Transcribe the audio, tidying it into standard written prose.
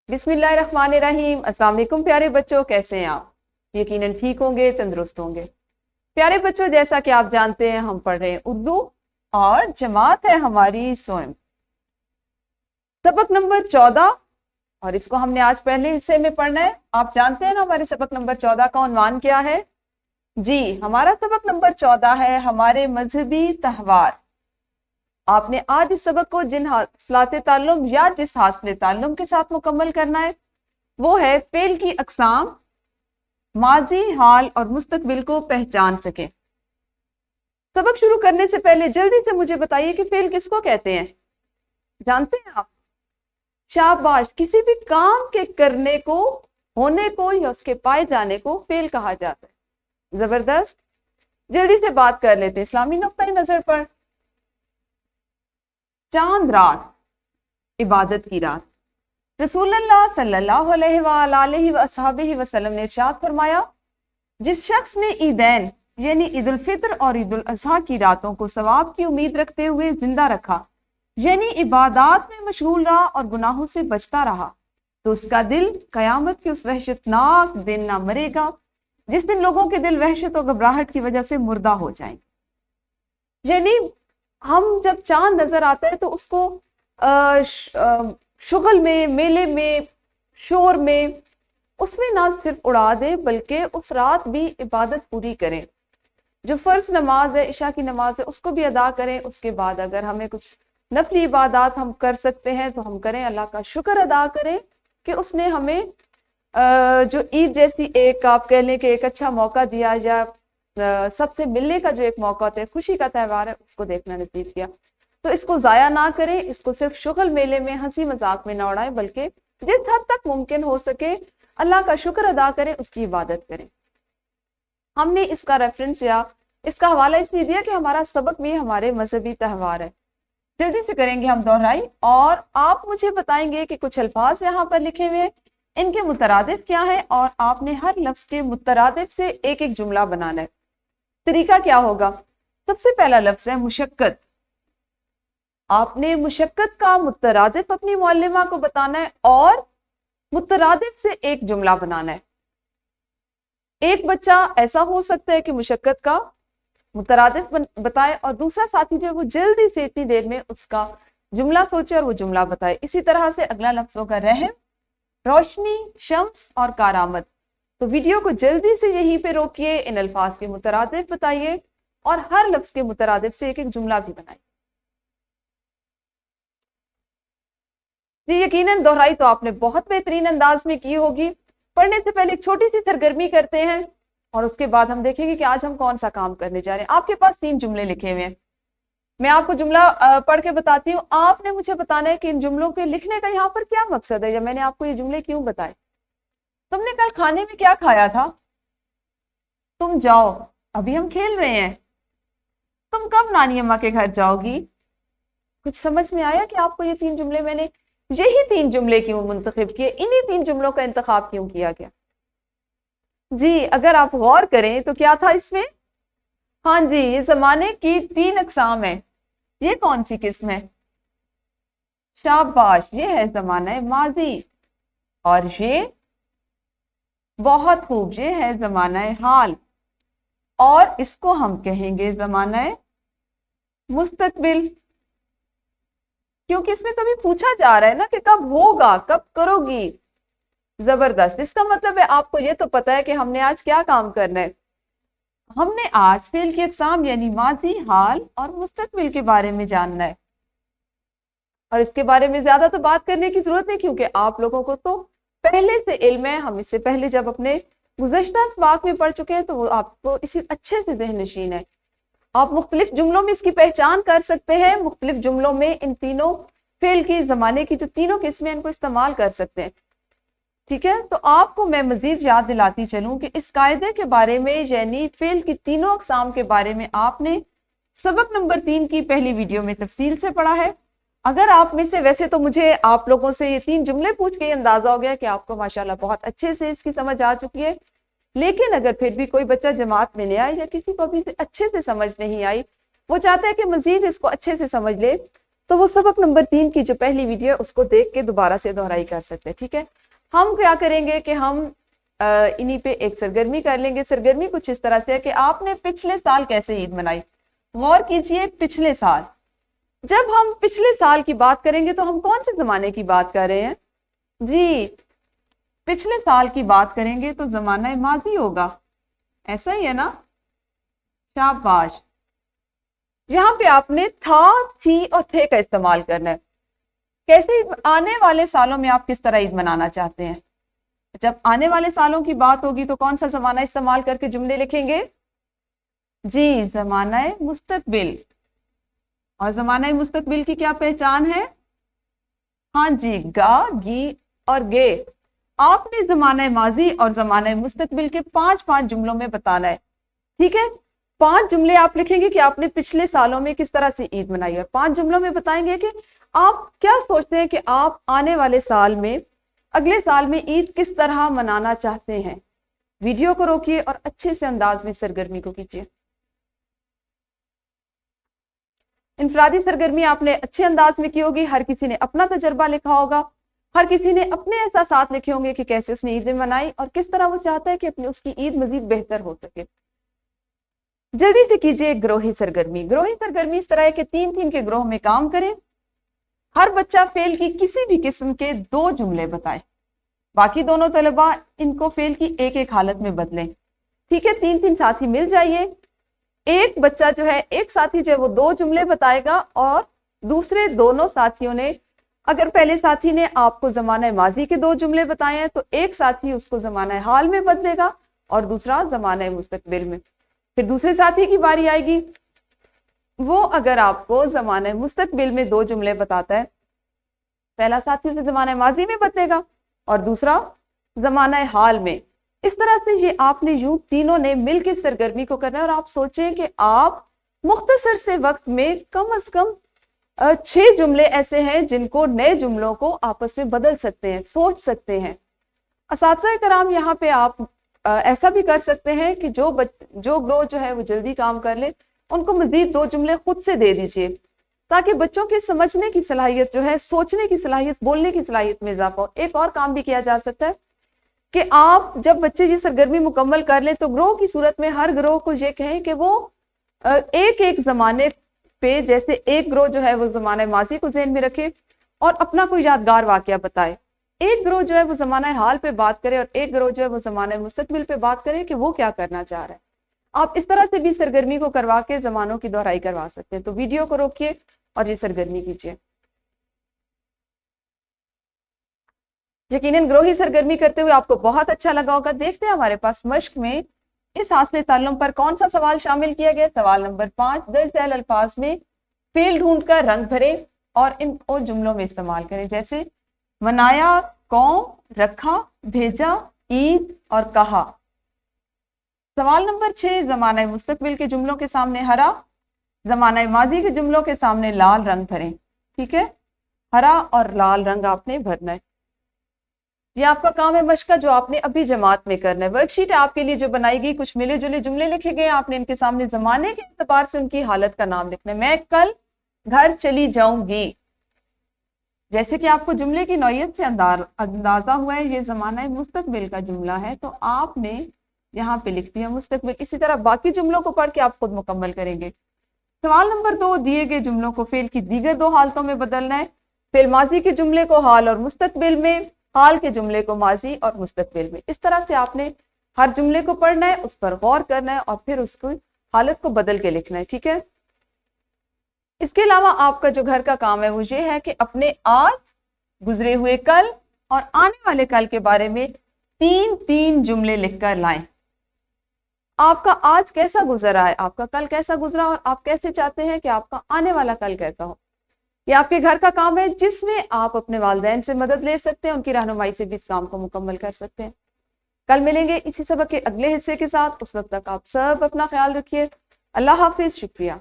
बिस्मिल्लाहिर्रहमानिर्रहीम। अस्सलाम वालेकुम प्यारे बच्चों, कैसे हैं आप? यकीनन ठीक होंगे, तंदुरुस्त होंगे। प्यारे बच्चों, जैसा कि आप जानते हैं हम पढ़ रहे हैं उर्दू और जमात है हमारी स्वयं, सबक नंबर 14 और इसको हमने आज पहले हिस्से में पढ़ना है। आप जानते हैं ना हमारे सबक नंबर 14 का उन्वान क्या है? जी, हमारा सबक नंबर 14 है हमारे मजहबी त्यौहार। आपने आज इस सबक को जिन हासिलात ताल्लुम या जिस हासिल ताल्लुम के साथ मुकम्मल करना है वो है फेल की अकसाम, माजी, हाल और मुस्तकबिल को पहचान सके। सबक शुरू करने से पहले जल्दी से मुझे बताइए कि फेल किसको कहते हैं? जानते हैं आप? शाबाश, किसी भी काम के करने को, होने को या उसके पाए जाने को फेल कहा जाता है। जबरदस्त, जल्दी से बात कर लेते हैं इस्लामी नुक्ता नजर पर। चांद रात, इबादत की रात। रसूलुल्लाह सल्लल्लाहु अलैहि वसल्लम ने इरशाद फरमाया, जिस शख्स ने ईदैन यानी ईद उल फित्र और ईद उल अज़हा की रातों को सवाब की उम्मीद रखते हुए जिंदा रखा, यानी इबादत में मशगूल रहा और गुनाहों से बचता रहा, तो उसका दिल कयामत के उस वहशतनाक दिन ना मरेगा जिस दिन लोगों के दिल वहशत और घबराहट की वजह से मुर्दा हो जाएंगे। यानी हम जब चांद नजर आता है तो उसको शुगल में, मेले में, शोर में, उसमें ना सिर्फ उड़ा दे बल्कि उस रात भी इबादत पूरी करें। जो फर्ज नमाज है, इशा की नमाज है, उसको भी अदा करें। उसके बाद अगर हमें कुछ नफली इबादत हम कर सकते हैं तो हम करें। अल्लाह का शुक्र अदा करें कि उसने हमें जो ईद जैसी एक, आप कह लें कि एक अच्छा मौका दिया, या सबसे मिलने का जो एक मौका होता है, खुशी का त्यौहार है, उसको देखना नसीब किया। तो इसको जाया ना करें, इसको सिर्फ शुगल मेले में, हंसी मजाक में ना उड़ाएं, बल्कि जिस हद तक मुमकिन हो सके अल्लाह का शुक्र अदा करें, उसकी इबादत करें। हमने इसका रेफरेंस या इसका हवाला इसलिए दिया कि हमारा सबक भी हमारे मजहबी त्यौहार है। जल्दी से करेंगे हम दोहराई और आप मुझे बताएंगे कि कुछ अल्फाज यहाँ पर लिखे हुए हैं, इनके मुतरादिफ क्या है, और आपने हर लफ्ज के मुतरादिफ से एक एक जुमला बनाना है। तरीका क्या होगा? सबसे पहला लफ्ज है मुशक्कत। आपने मुशक्कत का मुतरादिफ अपनी मुअल्लिमा को बताना है और मुतरादिफ से एक जुमला बनाना है। एक बच्चा ऐसा हो सकता है कि मुशक्कत का मुतरादिफ बताए और दूसरा साथी जो है वो जल्दी से इतनी देर में उसका जुमला सोचे और वो जुमला बताए। इसी तरह से अगला लफ्ज होगा रहम, रोशनी, शम्स और कारामत। तो वीडियो को जल्दी से यहीं पे रोकिए, इन अल्फाज के मुतरादिफ बताइए और हर लफ्ज के मुतरादिफ से एक एक जुमला भी बनाइए। जी, यकीनन दोहराई तो आपने बहुत बेहतरीन अंदाज में की होगी। पढ़ने से पहले एक छोटी सी सरगर्मी करते हैं और उसके बाद हम देखेंगे कि आज हम कौन सा काम करने जा रहे हैं। आपके पास 3 जुमले लिखे हुए हैं, मैं आपको जुमला पढ़ के बताती हूँ। आपने मुझे बताना है कि इन जुमलों के लिखने का यहाँ पर क्या मकसद है, या मैंने आपको ये जुमले क्यों बताए। तुमने कल खाने में क्या खाया था? तुम जाओ, अभी हम खेल रहे हैं। तुम कब नानी अम्मा के घर जाओगी? कुछ समझ में आया कि आपको ये 3 जुमले, मैंने यही 3 जुमले क्यों मुंतखब किए, इन्हीं 3 जुमलों का इंतखाब क्यों किया गया? जी, अगर आप गौर करें तो क्या था इसमें? हाँ जी, ये जमाने की 3 अकसाम है। ये कौन सी किस्म है? शाबाश, ये है जमाना माजी, और ये बहुत खूब, ये है जमाना हाल, और इसको हम कहेंगे जमाना मुस्तकबिल, क्योंकि इसमें कभी पूछा जा रहा है ना कि कब होगा, कब करोगी। जबरदस्त, इसका मतलब है आपको ये तो पता है कि हमने आज क्या काम करना है। हमने आज फेल की अकसाम यानी माजी, हाल और मुस्तकबिल के बारे में जानना है, और इसके बारे में ज्यादा तो बात करने की जरूरत नहीं क्योंकि आप लोगों को तो पहले से इल्म है। हम इससे पहले जब अपने गुज़श्ता सबाक में पढ़ चुके हैं तो वो आपको इसी अच्छे से ज़हन नशीन है। आप मुख्तलिफ जुमलों में इसकी पहचान कर सकते हैं, मुख्तलिफ जुमलों में इन तीनों फेल की ज़माने की जो तीनों किस्में इनको इस्तेमाल कर सकते हैं। ठीक है, तो आपको मैं मजीद याद दिलाती चलूं कि इस कायदे के बारे में, यानी फेल की तीनों अकसाम के बारे में आपने सबक नंबर 3 की पहली वीडियो में तफसील से पढ़ा है। अगर आप में से, वैसे तो मुझे आप लोगों से ये 3 जुमले पूछ के अंदाजा हो गया कि आपको माशाल्लाह बहुत अच्छे से इसकी समझ आ चुकी है, लेकिन अगर फिर भी कोई बच्चा जमात में नया या किसी को अभी से अच्छे से समझ नहीं आई, वो चाहता है कि मजीद इसको अच्छे से समझ ले, तो वो सबक नंबर 3 की जो पहली वीडियो है उसको देख के दोबारा से दोहराई कर सकते हैं। ठीक है, हम क्या करेंगे कि हम इन्हीं पे एक सरगर्मी कर लेंगे। सरगर्मी कुछ इस तरह से है कि आपने पिछले साल कैसे ईद मनाई। गौर कीजिए, पिछले साल, जब हम पिछले साल की बात करेंगे तो हम कौन से जमाने की बात कर रहे हैं जी? पिछले साल की बात करेंगे तो जमाना माजी होगा, ऐसा ही है ना? शाबाश। यहाँ पे आपने था, थी और थे का इस्तेमाल करना है। कैसे आने वाले सालों में आप किस तरह ईद मनाना चाहते हैं? जब आने वाले सालों की बात होगी तो कौन सा जमाना इस्तेमाल करके जुमले लिखेंगे जी? जमाना मुस्तकबिल। और जमाना मुस्तकबिल की क्या पहचान है? हाँ जी, गा, गी और गे। आपने जमाना माजी और जमाना मुस्तकबिल के 5-5 जुमलों में बताना है। ठीक है, 5 जुमले आप लिखेंगे कि आपने पिछले सालों में किस तरह से ईद मनाई है। 5 जुमलों में बताएंगे कि आप क्या सोचते हैं कि आप आने वाले साल में, अगले साल में ईद किस तरह मनाना चाहते हैं। वीडियो को रोकिए और अच्छे से अंदाज में सरगर्मी को कीजिए। इनफरादी सरगर्मी आपने अच्छे अंदाज में की होगी, हर किसी ने अपना तजर्बा लिखा होगा, हर किसी ने अपने एहसास लिखे होंगे कि कैसे उसने ईद मनाई और किस तरह वो चाहता है कि अपनी उसकी ईद मजीद बेहतर हो सके। जल्दी से कीजिए ग्रोही सरगर्मी। ग्रोही सरगर्मी इस तरह है कि 3-3 के ग्रोह में काम करें। हर बच्चा फेल की किसी भी किस्म के 2 जुमले बताए, बाकी दोनों तलबा इनको फेल की एक हालत में बदलें। ठीक है, 3-3 साथी मिल जाइए। एक बच्चा जो है, एक साथी जो है वो 2 जुमले बताएगा और दूसरे दोनों साथियों ने, अगर पहले साथी ने आपको जमाना माजी के 2 जुमले बताए हैं तो एक साथी उसको जमाना हाल में बदलेगा और दूसरा जमाना मुस्तकबिल में। फिर दूसरे साथी की बारी आएगी, वो अगर आपको जमाना मुस्तकबिल में 2 जुमले बताता है, पहला साथी उसे जमाना माजी में बदलेगा और दूसरा जमाना हाल में। इस तरह से ये आपने यूं तीनों ने मिलकर सरगर्मी को करना है। और आप सोचें कि आप मुख्तसर से वक्त में कम से कम 6 जुमले ऐसे हैं जिनको नए जुमलों को आपस में बदल सकते हैं, सोच सकते हैं। असातिज़ा कराम, यहाँ पे आप ऐसा भी कर सकते हैं कि जो ग्रोह जो है वो जल्दी काम कर ले, उनको मजीद 2 जुमले खुद से दे दीजिए ताकि बच्चों की समझने की सलाहियत जो है, सोचने की सलाहियत, बोलने की सलाहियत में इजाफा हो। एक और काम भी किया जा सकता है कि आप जब बच्चे ये सरगर्मी मुकम्मल कर लें तो ग्रोह की सूरत में हर ग्रोह को ये कहें कि वो एक जमाने पे, जैसे एक ग्रोह जो है वो जमाना माजी को ज़हन में रखे और अपना कोई यादगार वाकया बताए। एक ग्रोह जो है वो जमाना हाल पे बात करे और एक ग्रोह जो है वो जमाना मुस्तकबिल पे बात करे कि वो क्या करना चाह रहा है। आप इस तरह से भी सरगर्मी को करवा के जमानों की दोहराई करवा सकते हैं। तो वीडियो को रोकिए और ये सरगर्मी कीजिए। यकीनन ग्रोही सरगर्मी करते हुए आपको बहुत अच्छा लगा होगा। देखते हैं हमारे पास मश्क में इस हासिल ताल्लुम पर कौन सा सवाल शामिल किया गया। सवाल नंबर 5, दर्ज झैल अल्फाज में फेल ढूंढकर रंग भरे और इनको जुमलों में इस्तेमाल करें, जैसे मनाया, कौम, रखा, भेजा, ईद और कहा। सवाल नंबर 6, जमाना मुस्तकबिल के जुमलों के सामने हरा, जमाना माजी के जुमलों के सामने लाल रंग भरें। ठीक है, हरा और लाल रंग आपने भरना है। ये आपका काम है मश्क का, जो आपने अभी जमात में करना है। वर्कशीट आपके लिए जो बनाई गई, कुछ मिले जुले जुमले लिखे गए, आपने इनके सामने जमाने के एतबार से उनकी हालत का नाम लिखना है। मैं कल घर चली जाऊंगी, जैसे कि आपको जुमले की नौयत से अंदाजा हुआ है ये जमाना मुस्तकबिल का जुमला है, तो आपने यहाँ पे लिख दिया मुस्तकबिल। इसी तरह बाकी जुमलों को पढ़ के आप खुद मुकम्मल करेंगे। सवाल नंबर 2, दिए गए जुमलों को फेल की दीगर 2 हालतों में बदलना है। फेल माजी के जुमले को हाल और मुस्तकबिल में, हाल के जुमले को माजी और मुस्तकबिल में। इस तरह से आपने हर जुमले को पढ़ना है, उस पर गौर करना है और फिर उसको हालत को बदल के लिखना है। ठीक है, इसके अलावा आपका जो घर का काम है वो ये है कि अपने आज, गुजरे हुए कल और आने वाले कल के बारे में 3-3 जुमले लिखकर लाएं। आपका आज कैसा गुजरा है, आपका कल कैसा गुजरा और आप कैसे चाहते हैं कि आपका आने वाला कल कैसा हो। ये आपके घर का काम है जिसमें आप अपने वालिदैन से मदद ले सकते हैं, उनकी रहनुमाई से भी इस काम को मुकम्मल कर सकते हैं। कल मिलेंगे इसी सबक के अगले हिस्से के साथ। उस वक्त तक आप सब अपना ख्याल रखिए। अल्लाह हाफिज, शुक्रिया।